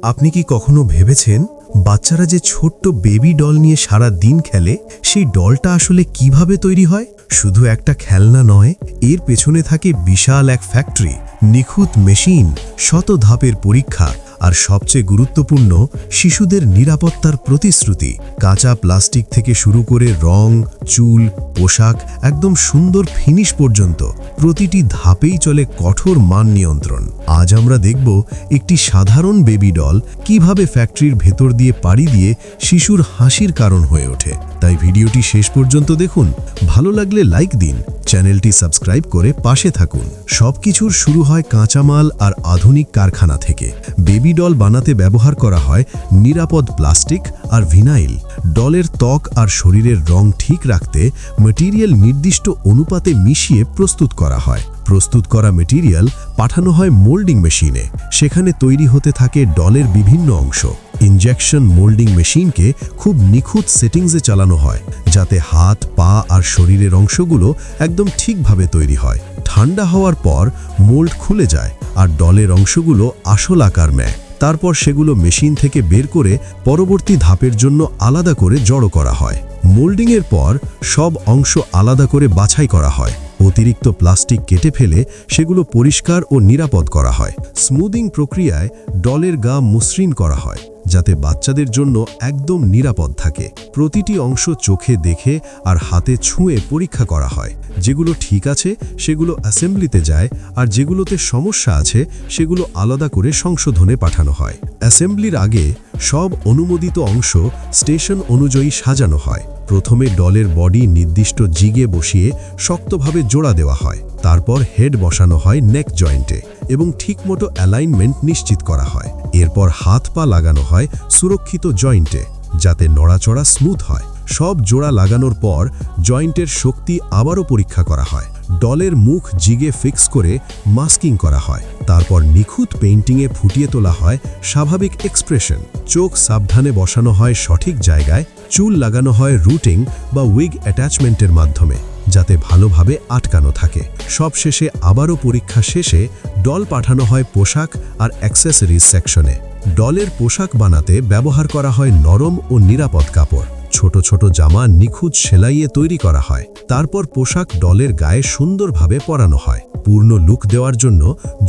আপনি কি কখনো ভেবেছেন বাচ্চারা যে ছোট্ট বেবি ডল নিয়ে সারা দিন খেলে সেই ডলটা আসলে কিভাবে তৈরি হয়? শুধু একটা খেলনা নয়, এর পেছনে থাকে বিশাল এক ফ্যাক্টরি, নিখুঁত মেশিন, শত ধাপের পরীক্ষা আর সবচেয়ে গুরুত্বপূর্ণ শিশুদের নিরাপত্তার প্রতিশ্রুতি। কাঁচা প্লাস্টিক থেকে শুরু করে রং, চুল, পোশাক, একদম সুন্দর ফিনিশ পর্যন্ত প্রতিটি ধাপেই চলে কঠোর মান নিয়ন্ত্রণ। আজ আমরা দেখব একটি সাধারণ বেবি ডল কিভাবে ফ্যাক্টরির ভেতর দিয়ে পাড়ি দিয়ে শিশুর হাসির কারণ হয়ে ওঠে। তাই ভিডিওটি শেষ পর্যন্ত দেখুন। ভালো লাগলে লাইক দিন, চ্যানেলটি সাবস্ক্রাইব করে পাশে থাকুন। সবকিছুর শুরু হয় কাঁচামাল আর আধুনিক কারখানা থেকে। বেবি ডল বানাতে ব্যবহার করা হয় নিরাপদ প্লাস্টিক আর ভিনাইল। ডলের ত্বক আর শরীরের রং ঠিক রাখতে ম্যাটেরিয়াল নির্দিষ্ট অনুপাতে মিশিয়ে প্রস্তুত করা হয়। প্রস্তুত করা ম্যাটেরিয়াল পাঠানো হয় মোল্ডিং মেশিনে। সেখানে তৈরি হতে থাকে ডলের বিভিন্ন অংশ। ইনজেকশন মোল্ডিং মেশিনকে খুব নিখুঁত সেটিংসে চালানো হয়, যাতে হাত, পা আর শরীরের অংশগুলো একদম ঠিকভাবে তৈরি হয়। ঠান্ডা হওয়ার পর মোল্ড খুলে যায় আর ডলের অংশগুলো আসল আকার নেয়। তারপর সেগুলো মেশিন থেকে বের করে পরবর্তী ধাপের জন্য আলাদা করে জড়ো করা হয়। মোল্ডিংয়ের পর সব অংশ আলাদা করে বাছাই করা হয়। অতিরিক্ত প্লাস্টিক কেটে ফেলে সেগুলো পরিষ্কার ও নিরাপদ করা হয়। স্মুদিং প্রক্রিয়ায় ডলের গা মসৃণ করা হয়, যাতে বাচ্চাদের জন্য একদম নিরাপদ থাকে। প্রতিটি অংশ চোখে দেখে আর হাতে ছুঁয়ে পরীক্ষা করা হয়। যেগুলো ঠিক আছে সেগুলো অ্যাসেম্বলিতে যায়, আর যেগুলোতে সমস্যা আছে সেগুলো আলাদা করে সংশোধনে পাঠানো হয়। অ্যাসেম্বলির আগে সব অনুমোদিত অংশ স্টেশন অনুযায়ী সাজানো হয়। প্রথমে ডলের বডি নির্দিষ্ট জিগে বসিয়ে শক্তভাবে জোড়া দেওয়া হয়। তারপর হেড বসানো হয় নেক জয়েন্টে এবং ঠিকমতো অ্যালাইনমেন্ট নিশ্চিত করা হয়। এরপর হাত পা লাগানো হয় সুরক্ষিত জয়েন্টে, যাতে নড়াচড়া স্মুথ হয়। সব জোড়া লাগানোর পর জয়েন্টের শক্তি আবারও পরীক্ষা করা হয়। ডলের মুখ জিগে ফিক্স করে মাস্কিং করা হয়। তারপর নিখুঁত পেইন্টিংয়ে ফুটিয়ে তোলা হয় স্বাভাবিক এক্সপ্রেশন। চোখ সাবধানে বসানো হয় সঠিক জায়গায়। চুল লাগানো হয় রুটিং বা উইগ অ্যাটাচমেন্টের মাধ্যমে, যাতে ভালোভাবে আটকানো থাকে। সবশেষে আবারও পরীক্ষা শেষে ডল পাঠানো হয় পোশাক আর অ্যাক্সেসরিজ সেকশনে। ডলের পোশাক বানাতে ব্যবহার করা হয় নরম ও নিরাপদ কাপড়। ছোট ছোট জামা নিখুঁত সেলাইয়ে তৈরি করা হয়। তারপর পোশাক ডলের গায়ে সুন্দরভাবে পরানো হয়। পূর্ণ লুক দেওয়ার জন্য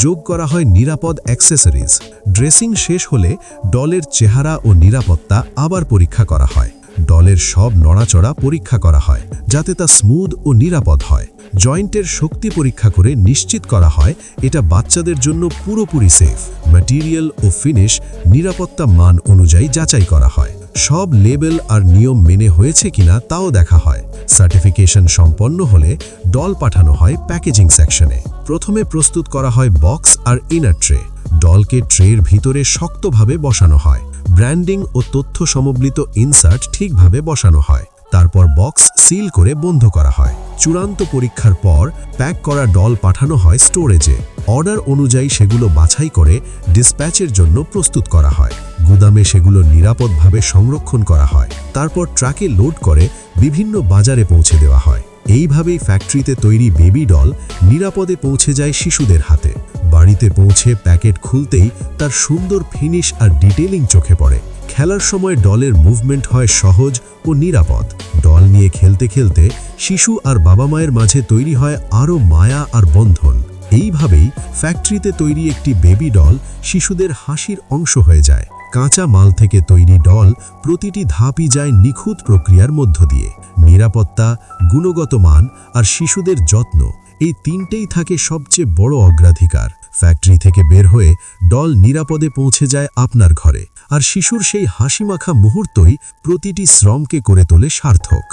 যোগ করা হয় নিরাপদ অ্যাক্সেসরিজ। ড্রেসিং শেষ হলে ডলের চেহারা ও নিরাপত্তা আবার পরীক্ষা করা হয়। ডলের সব নড়াচড়া পরীক্ষা করা হয়, যাতে তা স্মুথ ও নিরাপদ হয়। জয়েন্টের শক্তি পরীক্ষা করে নিশ্চিত করা হয় এটা বাচ্চাদের জন্য পুরোপুরি সেফ। ম্যাটেরিয়াল ও ফিনিশ নিরাপত্তা মান অনুযায়ী যাচাই করা হয়। সব লেবেল আর নিয়ম মেনে হয়েছে কিনা তাও দেখা হয়। সার্টিফিকেশন সম্পন্ন হলে ডল পাঠানো হয় প্যাকেজিং সেকশনে। প্রথমে প্রস্তুত করা হয় বক্স আর ইনার ট্রে। ডলকে ট্রের ভিতরে শক্তভাবে বসানো হয়। ব্র্যান্ডিং ও তথ্য সমবলিত ইনসার্ট ঠিকভাবে বসানো হয়। তারপর বক্স সিল করে বন্ধ করা হয়। চূড়ান্ত পরীক্ষার পর প্যাক করা ডল পাঠানো হয় স্টোরেজে। অর্ডার অনুযায়ী সেগুলো বাছাই করে ডিসপ্যাচের জন্য প্রস্তুত করা হয়। গুদামে সেগুলো নিরাপদভাবে সংরক্ষণ করা হয়। তারপর ট্রাকে লোড করে বিভিন্ন বাজারে পৌঁছে দেওয়া হয়। এইভাবেই ফ্যাক্টরিতে তৈরি বেবি ডল নিরাপদে পৌঁছে যায় শিশুদের হাতে। বাড়িতে পৌঁছে প্যাকেট খুলতেই তার সুন্দর ফিনিশ আর ডিটেইলিং চোখে পড়ে। খেলার সময় ডলের মুভমেন্ট হয় সহজ ও নিরাপদ। ডল নিয়ে খেলতে খেলতে শিশু আর বাবা মায়ের মাঝে তৈরি হয় আরও মায়া আর বন্ধন। এইভাবেই ফ্যাক্টরিতে তৈরি একটি বেবি ডল শিশুদের হাসির অংশ হয়ে যায়। কাঁচা মাল থেকে তৈরি ডল প্রতিটি ধাপই যায় নিখুঁত প্রক্রিয়ার মধ্য দিয়ে। নিরাপত্তা, গুণগত মান আর শিশুদের যত্ন, এই তিনটেই থাকে সবচেয়ে বড় অগ্রাধিকার। ফ্যাক্টরি থেকে বের হয়ে ডল নিরাপদে পৌঁছে যায় আপনার ঘরে, আর শিশুর সেই হাসিমাখা মুহূর্তই প্রতিটি শ্রমকে করে তোলে সার্থক।